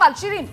सवाल शिरीन।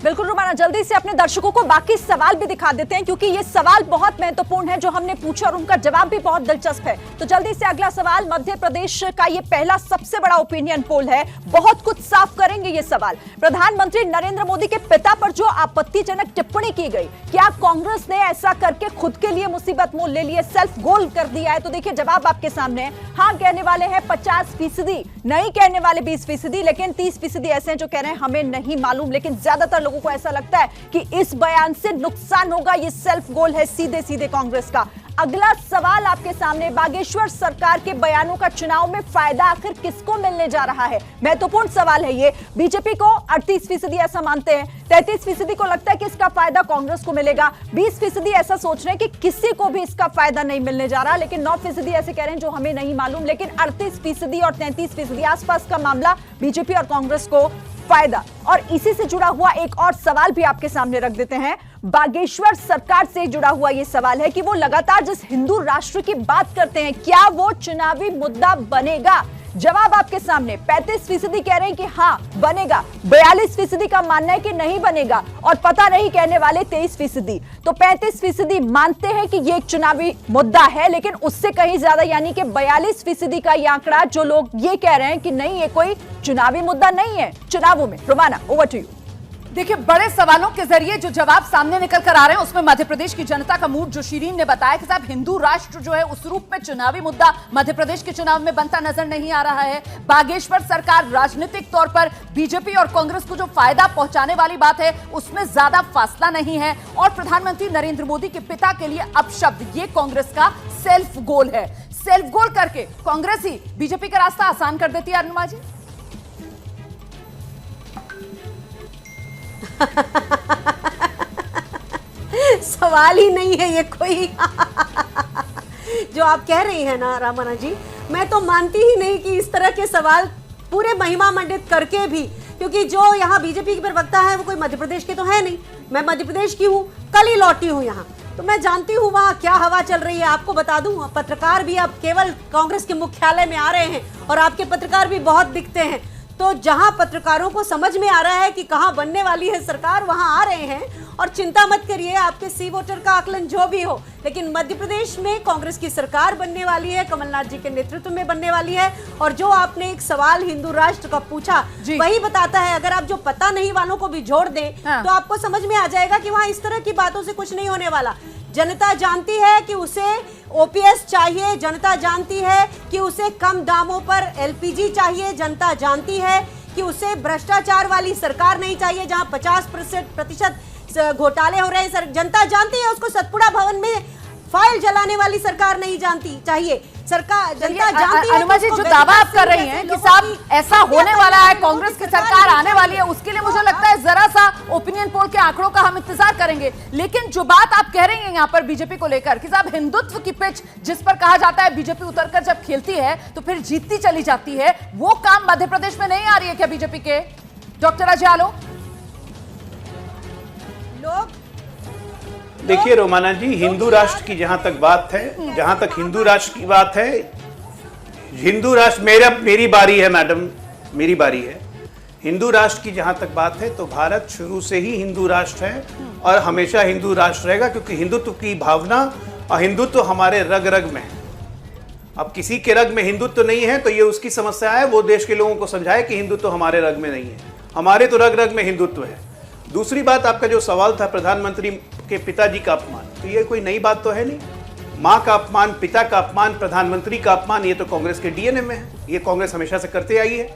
बिल्कुल रुमाना, जल्दी से अपने दर्शकों को बाकी सवाल भी दिखा देते हैं क्योंकि ये सवाल बहुत महत्वपूर्ण है जो हमने पूछा और उनका जवाब भी बहुत दिलचस्प है। तो जल्दी से अगला सवाल, मध्य प्रदेश का ये पहला सबसे बड़ा ओपिनियन पोल है, बहुत कुछ साफ करेंगे ये सवाल। प्रधानमंत्री नरेंद्र मोदी के पिता पर जो आपत्तिजनक टिप्पणी की गई, क्या कांग्रेस ने ऐसा करके खुद के लिए मुसीबत मोल ले लिए, सेल्फ गोल कर दिया है? तो देखिए जवाब आपके सामने है। हाँ कहने वाले हैं 50%, नहीं कहने वाले 20%, लेकिन 30% ऐसे हैं जो कह रहे हैं हमें नहीं मालूम। लेकिन ज्यादातर लोगों को ऐसा लगता है कि इस बयान से नुकसान होगा, ये सेल्फ गोल है सीधे सीधे कांग्रेस का। अगला सवाल आपके सामने, बागेश्वर सरकार के बयानों का चुनाव में फायदा आखिर किसको मिलने जा रहा है? महत्वपूर्ण सवाल है ये। बीजेपी को 38% ऐसा मानते हैं, 33% को लगता है कि इसका फायदा कांग्रेस को मिलेगा, 20% ऐसा सोच रहे हैं कि किसी को भी इसका फायदा नहीं मिलने जा रहा, लेकिन 9% ऐसे कह रहे हैं जो हमें नहीं मालूम। लेकिन 38% और 33% आसपास का मामला बीजेपी और कांग्रेस को फायदा। और इसी से जुड़ा हुआ एक और सवाल भी आपके सामने रख देते हैं। बागेश्वर सरकार से जुड़ा हुआ यह सवाल है कि वो लगातार जिस हिंदू राष्ट्र की बात करते हैं, क्या वो चुनावी मुद्दा बनेगा? जवाब आपके सामने, 35% कह रहे हैं कि हाँ बनेगा, 42% का मानना है कि नहीं बनेगा, और पता नहीं कहने वाले 23%। तो 35% मानते हैं कि ये एक चुनावी मुद्दा है, लेकिन उससे कहीं ज्यादा यानी कि 42% का ये आंकड़ा जो लोग ये कह रहे हैं कि नहीं ये कोई चुनावी मुद्दा नहीं है चुनावों में। Romana, over to you. देखिए, बड़े सवालों के जरिए जो जवाब सामने निकल कर आ रहे हैं उसमें मध्य प्रदेश की जनता का मूड, जो शिरीन ने बताया कि साहब हिंदू राष्ट्र जो है उस रूप में चुनावी मुद्दा मध्य प्रदेश के चुनाव में बनता नजर नहीं आ रहा है। बागेश्वर सरकार राजनीतिक तौर पर बीजेपी और कांग्रेस को जो फायदा पहुंचाने वाली बात है उसमें ज्यादा फासला नहीं है, और प्रधानमंत्री नरेंद्र मोदी के पिता के लिए अपशब्द ये कांग्रेस का सेल्फ गोल है। सेल्फ गोल करके कांग्रेस ही बीजेपी का रास्ता आसान कर देती है। अरुणिमा जी, सवाल ही नहीं है ये कोई जो आप कह रही हैं ना रामाना जी, मैं तो मानती ही नहीं कि इस तरह के सवाल पूरे महिमा मंडित करके भी, क्योंकि जो यहाँ बीजेपी की प्रवक्ता है वो कोई मध्य प्रदेश के तो है नहीं, मैं मध्य प्रदेश की हूँ, कल ही लौटी हूँ यहाँ, तो मैं जानती हूँ वहाँ क्या हवा चल रही है। आपको बता दूँ, पत्रकार भी अब केवल कांग्रेस के मुख्यालय में आ रहे हैं और आपके पत्रकार भी बहुत दिखते हैं, तो जहां पत्रकारों को समझ में आ रहा है कि कहां बनने वाली है सरकार वहां आ रहे हैं। और चिंता मत करिए, आपके सी वोटर का आकलन जो भी हो, लेकिन मध्य प्रदेश में कांग्रेस की सरकार बनने वाली है, कमलनाथ जी के नेतृत्व में बनने वाली है। और जो आपने एक सवाल हिंदू राष्ट्र का पूछा वही बताता है, अगर आप जो पता नहीं वालों को भी जोड़ दें तो आपको समझ में आ जाएगा कि वहां इस तरह की बातों से कुछ नहीं होने वाला। जनता जानती है कि उसे ओपीएस चाहिए, जनता जानती है कि उसे कम दामों पर एलपीजी चाहिए, जनता जानती है कि उसे भ्रष्टाचार वाली सरकार नहीं चाहिए जहां 50% घोटाले हो रहे हैं। जनता जानती है उसको सतपुड़ा भवन में फाइल जलाने वाली सरकार नहीं जानती चाहिए। सरकार जनता जानती है। अनुमा जी, जो दावा आप कर रही हैं कि साहब ऐसा होने वाला है, कांग्रेस की सरकार आने वाली है, उसके लिए मुझे लगता है जरा सा ओपिनियन पोल के आंकड़ों का हम इंतजार करेंगे। लेकिन जो बात आप कह रही हैं यहाँ पर बीजेपी को लेकर कि साहब हिंदुत्व की पिच जिस पर कहा जाता है बीजेपी उतरकर जब खेलती है तो फिर जीतती चली जाती है, वो काम मध्य प्रदेश में नहीं आ रही है क्या बीजेपी के? डॉक्टर अजय आलो। देखिए रोमाना जी, हिंदू राष्ट्र की जहां तक बात है, जहां तक हिंदू राष्ट्र की बात है, हिंदू राष्ट्र मेरी बारी है मैडम, मेरी बारी है। हिंदू राष्ट्र की जहां तक बात है तो भारत शुरू से ही हिंदू राष्ट्र है और हमेशा हिंदू राष्ट्र रहेगा, क्योंकि हिंदुत्व की भावना और हिंदुत्व हमारे रग रग में है। अब किसी के रग में हिंदुत्व नहीं है तो ये उसकी समस्या है, वो देश के लोगों को समझाए कि हिंदुत्व हमारे रग में नहीं है, हमारे तो रग रग में हिंदुत्व है। दूसरी बात, आपका जो सवाल था प्रधानमंत्री के पिताजी का अपमान, तो ये कोई नई बात तो है नहीं। माँ का अपमान, पिता का अपमान, प्रधानमंत्री का अपमान, ये तो कांग्रेस के डीएनए में है, ये कांग्रेस हमेशा से करते आई है।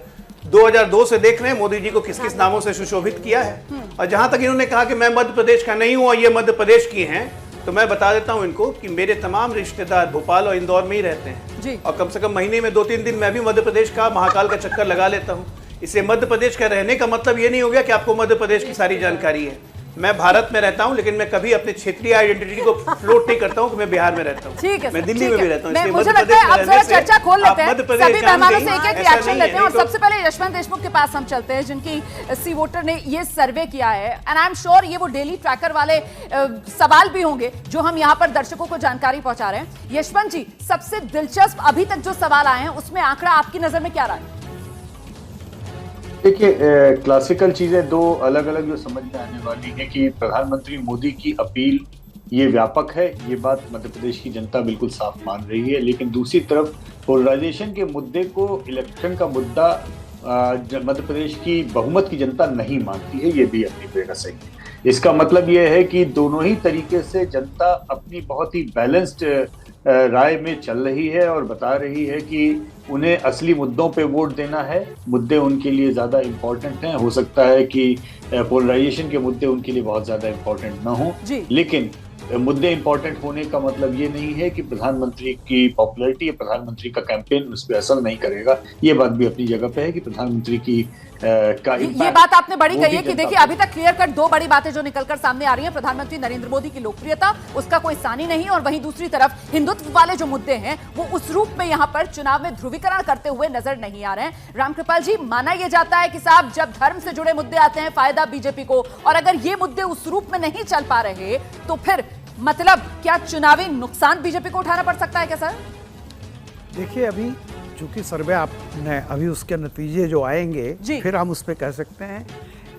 2002 से देख रहे हैं मोदी जी को किस किस नामों से सुशोभित किया है। और जहां तक इन्होंने कहा कि मैं मध्य प्रदेश का नहीं हूं और ये मध्य प्रदेश की हैं, तो मैं बता देता हूं इनको कि मेरे तमाम रिश्तेदार भोपाल और इंदौर में ही रहते हैं, और कम से कम महीने में 2-3 दिन मैं भी मध्य प्रदेश का महाकाल का चक्कर लगा लेता हूं। इससे मध्य प्रदेश का रहने का मतलब ये नहीं हो गया कि आपको मध्य प्रदेश की सारी जानकारी है। मैं भारत में रहता हूं, लेकिन मैं कभी अपने क्षेत्रीय आइडेंटिटी को फ्लोट नहीं करता हूं कि मैं बिहार में रहता हूं। ठीक है, मैं दिल्ली में भी रहता हूं। इसलिए मुझे लगता है अब जरा चर्चा खोल लेते हैं, सभी मेहमानों से एक-एक रिएक्शन लेते हैं। और सबसे पहले यशवंत देशमुख के पास हम चलते हैं, जिनकी सी वोटर ने ये सर्वे किया है, एंड आई एम श्योर ये वो डेली ट्रैकर वाले सवाल भी होंगे जो हम यहाँ पर दर्शकों को जानकारी पहुंचा रहे हैं। यशवंत जी, सबसे दिलचस्प अभी तक जो सवाल आए हैं उसमें आंकड़ा आपकी नजर में क्या रहा है? देखिए, क्लासिकल चीजें दो अलग अलग जो समझ में आने वाली है कि प्रधानमंत्री मोदी की अपील ये व्यापक है, ये बात मध्य प्रदेश की जनता बिल्कुल साफ मान रही है। लेकिन दूसरी तरफ पोलराइजेशन के मुद्दे को इलेक्शन का मुद्दा मध्य प्रदेश की बहुमत की जनता नहीं मानती है, ये भी अपनी जगह सही है। इसका मतलब ये है कि दोनों ही तरीके से जनता अपनी बहुत ही बैलेंस्ड राय में चल रही है और बता रही है कि उन्हें असली मुद्दों पे वोट देना है, मुद्दे उनके लिए ज़्यादा इम्पोर्टेंट हैं। हो सकता है कि पोलराइजेशन के मुद्दे उनके लिए बहुत ज़्यादा इम्पोर्टेंट ना हो, लेकिन मुद्दे इंपॉर्टेंट होने का मतलब ये नहीं है कि प्रधानमंत्री की पॉपुलैरिटी या प्रधानमंत्री का कैंपेन उस पर असर नहीं करेगा। ये बात भी अपनी जगह पे है कि प्रधानमंत्री की ये बात आपने बड़ी कही है कि देखिए अभी तक क्लियर कट दो बड़ी बातें जो निकलकर सामने आ रही हैं। प्रधानमंत्री नरेंद्र मोदी की लोकप्रियता, उसका कोई सानी नहीं, और वहीं दूसरी तरफ हिंदुत्व वाले जो मुद्दे हैं वो उस रूप में यहां पर चुनाव में ध्रुवीकरण करते हुए नजर नहीं आ रहे हैं। रामकृपाल जी, माना यह जाता है कि साहब जब धर्म से जुड़े मुद्दे आते हैं फायदा बीजेपी को, और अगर ये मुद्दे उस रूप में नहीं चल पा रहे तो फिर मतलब क्या चुनावी नुकसान बीजेपी को उठाना पड़ सकता है क्या सर? देखिए, अभी चूंकि सर्वे आपने अभी उसके नतीजे जो आएंगे फिर हम उस पर कह सकते हैं।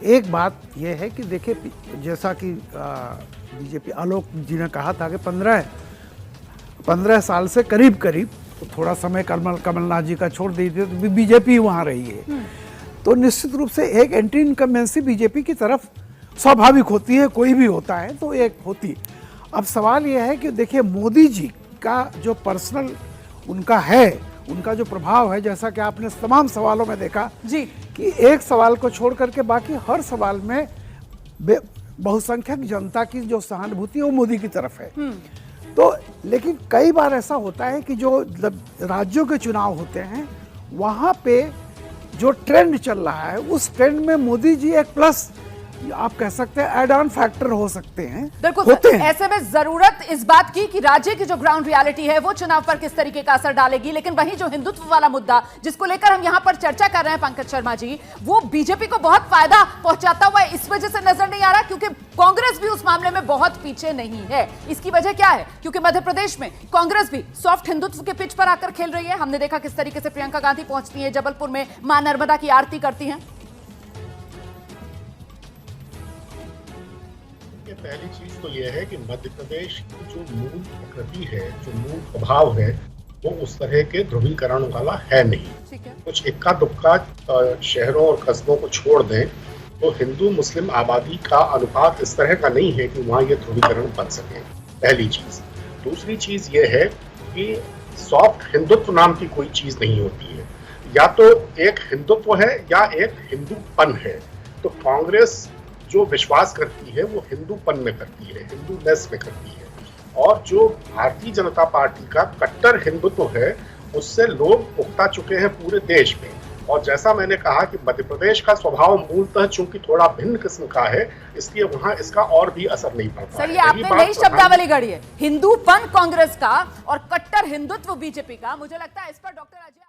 एक बात यह है कि देखिए, जैसा कि बीजेपी आलोक जी ने कहा था कि 15 साल से करीब तो थोड़ा समय कमलनाथ जी का छोड़ दीजिए तो बीजेपी वहाँ रही है, तो निश्चित रूप से एक एंटी इनकम्बेंसी बीजेपी की तरफ स्वाभाविक होती है, कोई भी होता है तो एक होती है। अब सवाल यह है कि देखिए, मोदी जी का जो पर्सनल उनका जो प्रभाव है, जैसा कि आपने तमाम सवालों में देखा जी कि एक सवाल को छोड़ करके बाकी हर सवाल में बहुसंख्यक जनता की जो सहानुभूति है वो मोदी की तरफ है। तो लेकिन कई बार ऐसा होता है कि जो राज्यों के चुनाव होते हैं वहाँ पे जो ट्रेंड चल रहा है उस ट्रेंड में मोदी जी एक प्लस आप कह सकते हैं एड ऑन फैक्टर हो सकते हैं। बिल्कुल, ऐसे में जरूरत इस बात की कि राज्य की जो ग्राउंड रियलिटी है वो चुनाव पर किस तरीके का असर डालेगी। लेकिन वहीं जो हिंदुत्व वाला मुद्दा जिसको लेकर हम यहां पर चर्चा कर रहे हैं पंकज शर्मा जी, वो बीजेपी को बहुत फायदा पहुंचाता हुआ इस वजह से नजर नहीं आ रहा क्योंकि कांग्रेस भी उस मामले में बहुत पीछे नहीं है। इसकी वजह क्या है? क्योंकि मध्य प्रदेश में कांग्रेस भी सॉफ्ट हिंदुत्व के पिच पर आकर खेल रही है। हमने देखा किस तरीके से प्रियंका गांधी पहुंचती है जबलपुर में, मां नर्मदा की आरती करती हैं। पहली चीज तो यह है कि मध्य प्रदेश की जो मूल प्रकृति है, जो मूल प्रभाव है, वो उस तरह के ध्रुवीकरण वाला है नहीं। कुछ इक्का दुक्का शहरों और कस्बों को छोड़ दें तो हिंदू मुस्लिम आबादी का अनुपात इस तरह का नहीं है कि वहाँ ये ध्रुवीकरण बन सके, पहली चीज। दूसरी चीज ये है कि सॉफ्ट हिंदुत्व नाम की कोई चीज नहीं होती है, या तो एक हिंदुत्व है या एक हिंदूपन है। तो कांग्रेस जो विश्वास करती है वो हिंदूपन में करती है, हिंदूनेस में करती है, और जो भारतीय जनता पार्टी का कट्टर हिंदुत्व है उससे लोग उकता चुके हैं पूरे देश में। और जैसा मैंने कहा कि मध्य प्रदेश का स्वभाव मूलतः चूंकि थोड़ा भिन्न किस्म का है, इसलिए वहां इसका और भी असर नहीं पड़ता। सर, ये आपने नई शब्दावली गढ़ी है, हिंदूपन कांग्रेस का और कट्टर हिंदुत्व बीजेपी का। मुझे लगता है इस पर डॉक्टर अजय